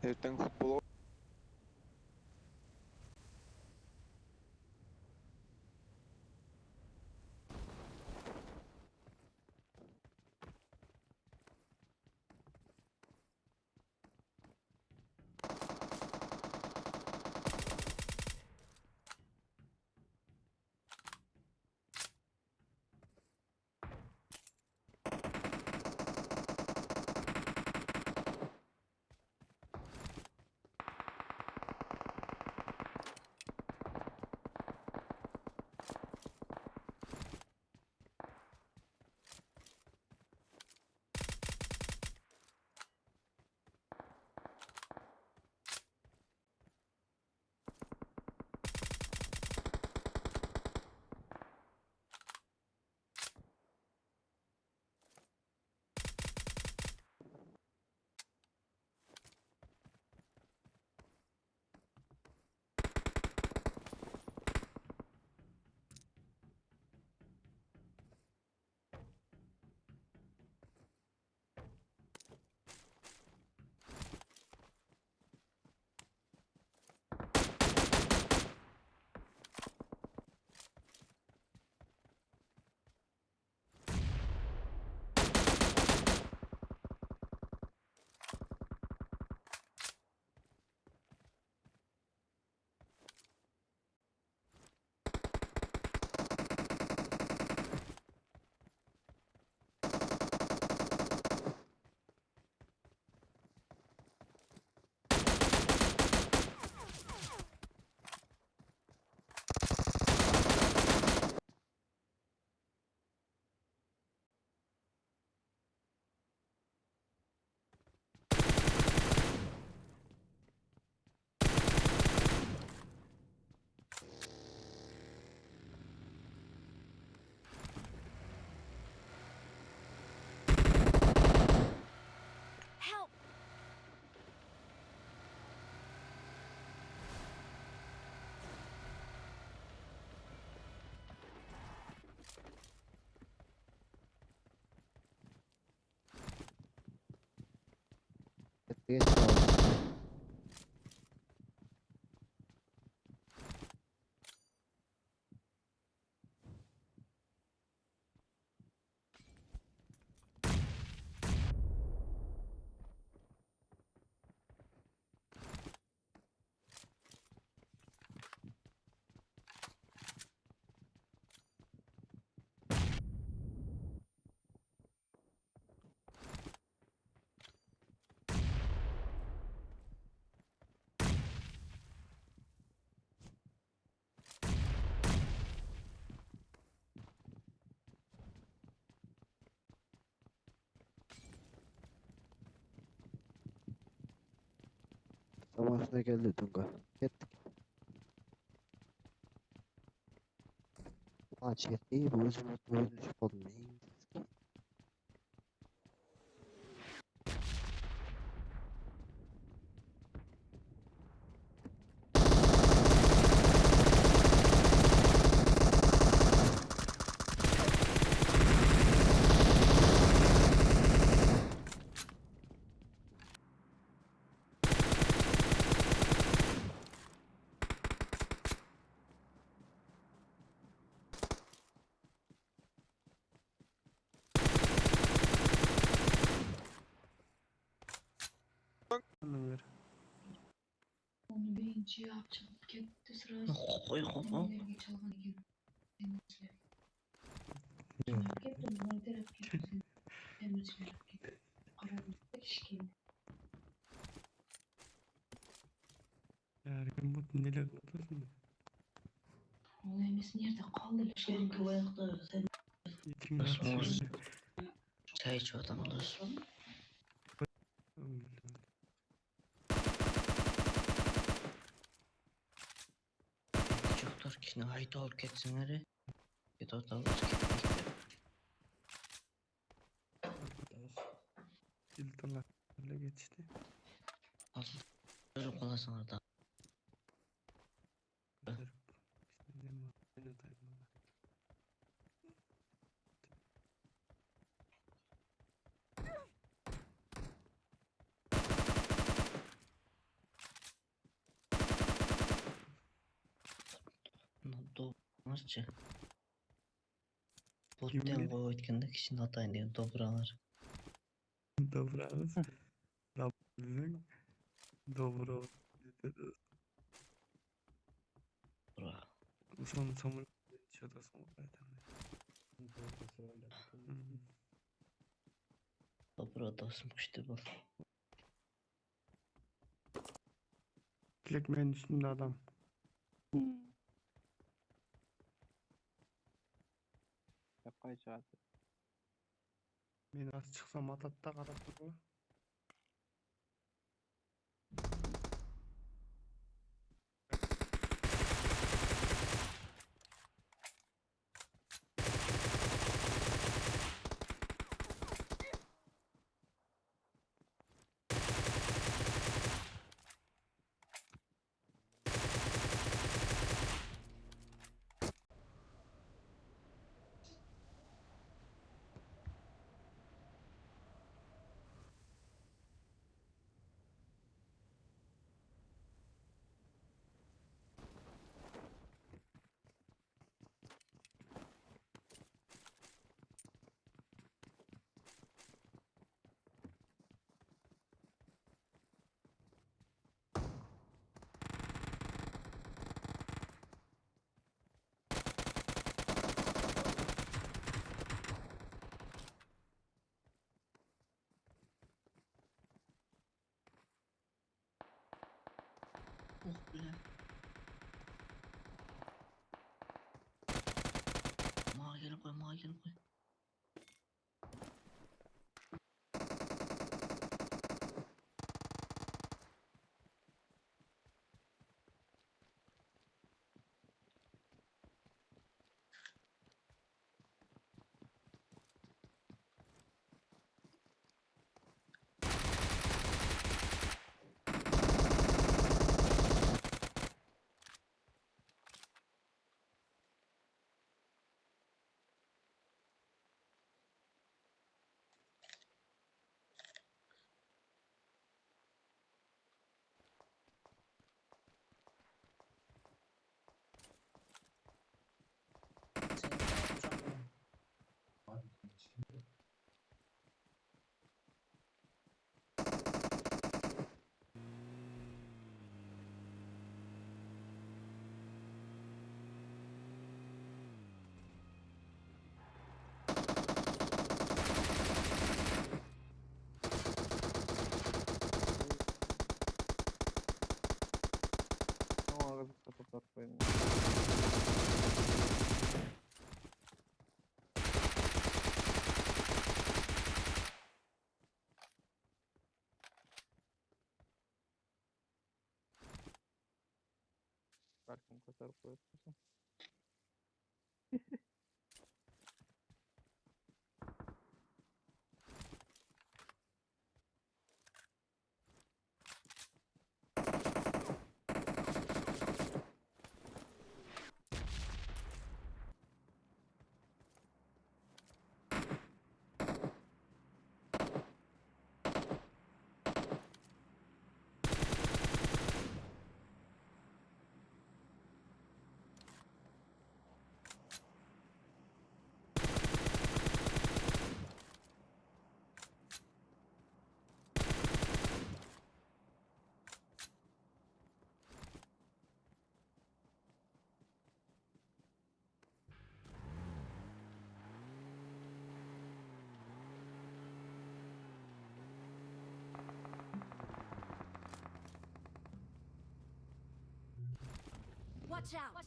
Эртең футбол Help! Geç kaldı. Zamanında geldi Tunga. Gittik. Maç yetti. Bu özümüz oyuncu olmayın. Onu birinci yapacak gitti sırası. Koy koy. Emirlerine çalgan ekan. Temizler. Çalap ketdim, bana terap ketdim. Temizler ketdim. Qaradim, ishkildi. Erkin bu neler tutasın? Ол емес nerede kaldı? Seninki bu ayakta sen İçin Nasıl rahat olsun? şöyle. çay iç adam dost. Çoktur kişini hayta olup ketsinleri. Git orada alır gitmek. Yıldılarla geçti. Alın. Çocuk olasın orada. Gözlerim. İstediğim var. Beni taymalar. Nasılca? Bu Kim den bilir? koy etkende kişinin atayın diye toprağlar. Dobrağız. Bizim dobro. Bura. Son samur. Şurada samur zaten. Toprağa dostum kuştu bu. Ekmeğin üstünde adam. Yapay çağatı. Ben az çıksam atatta karab durma. Oh be. Mağa gel koy. Ama ağzı kapatak koyayım. Bakın katar koyuyorsun. Watch out!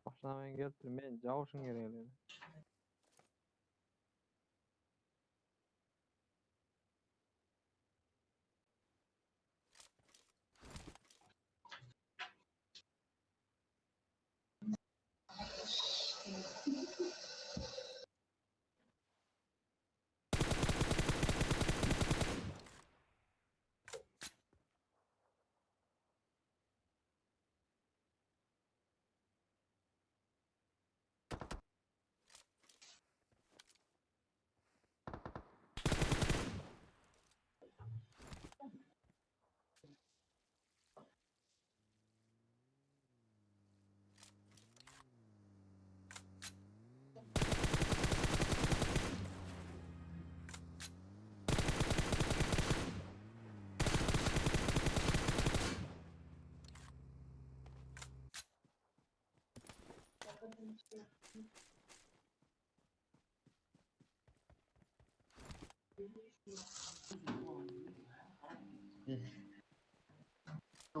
Başına ben geldim. Ben cavuşun gereğiyle.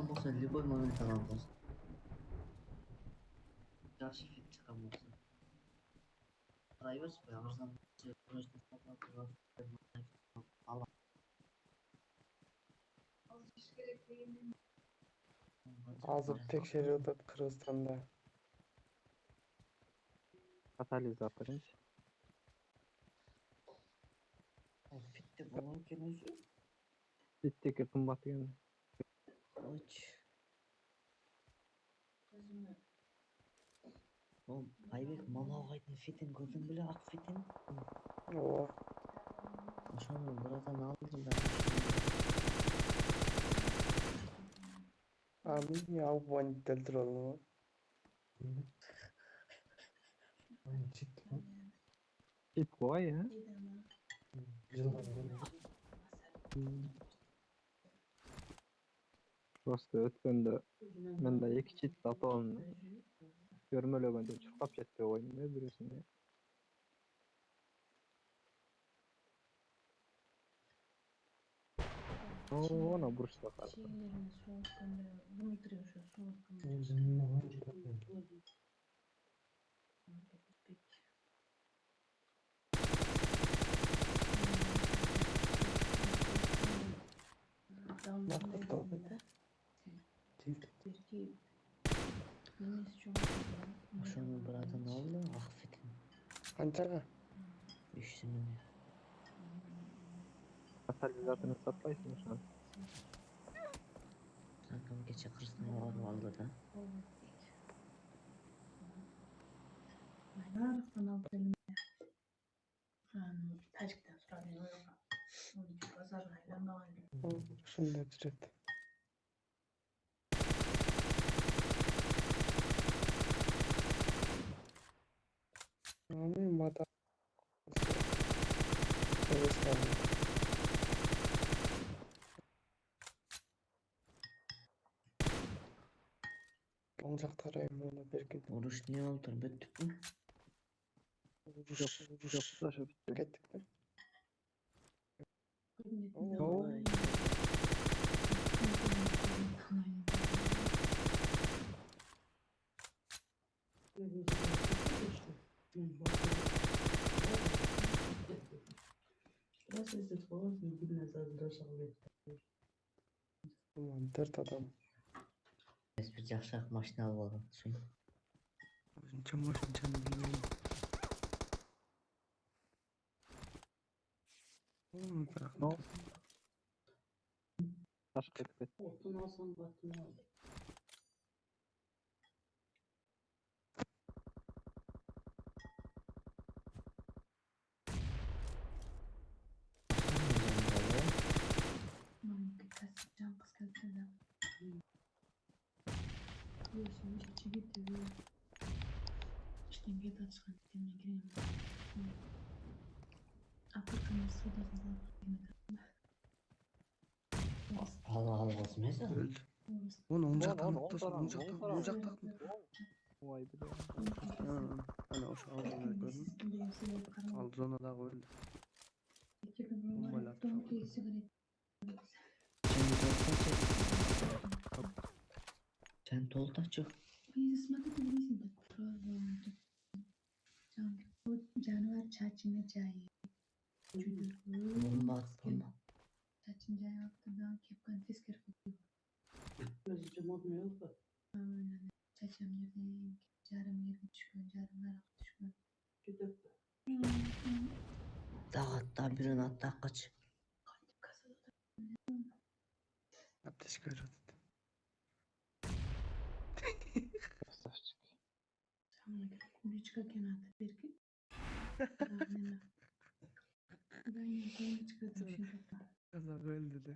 болса любой момент алған болсын. Жақсы ефект шыққан болсын. Қарай берсін, бай арзан Азыр текшерип атат Кыргызстанда. Катализаторынчы. Фитте болған екен өзі. Биттеки кымбат экен. Ойчы. Ол Айбек Малаугайдын фитин көрдүң беле, ак фитин? Ооба. Ошону бираадан алдым да. Аны алып бандиттер болду. Чит бой, а? Просто өткөндө мен да 2 чит сатып көрмөлөгөндө чуркап жетпей койдум да бирөөсүнө. Ona бурчта калды. Şeylerini soğukkandı, Dimitriy şu soğukkandı. Ошону бираадан алдым, ак фитин. Канчага? 300 миң. Катализаторун сатпайсың ошо. Канкам кече Кыргызстанга барып алды да. Нарықтан алып келдім. Тәжіктен сұрадым ойға. Оның базарға айланбаған. Ушундай жүрөт. Аны мата. Оң жактары эмне берген. Уруш не болду, бүттүкпү? Жок, ошо битти. Кеттик. Ой. Төрт адам. Biz bir jакшыраак машина алып алган чын. Ошончо машинчаны билбейм. Но ташка кетет. Албасым эсе. Onu oң жактан Onu аттасың, оң жактан, оң жактан. Ой, бля. Ana ошо алдыда көрдүм. Ал зонадагы өлдү. Sen толтачу. जानवर चाचीने चाहिए Bomba. चाची जाए वक्त ना कि कंफ्यूज कर चाचा मेरे жарым yerге түшкөн жарым наракка түшкөн Дагатта бирин атта кач. Аптечка жатат. Красавчик. куличка кенаты берки Казак өлдү да.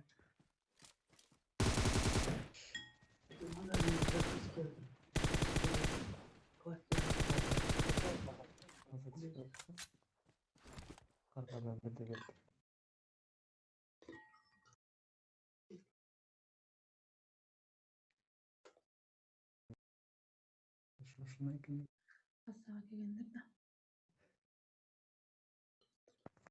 Каркадан бирде келди. Ушундай экен. Kassaga kelgendir da.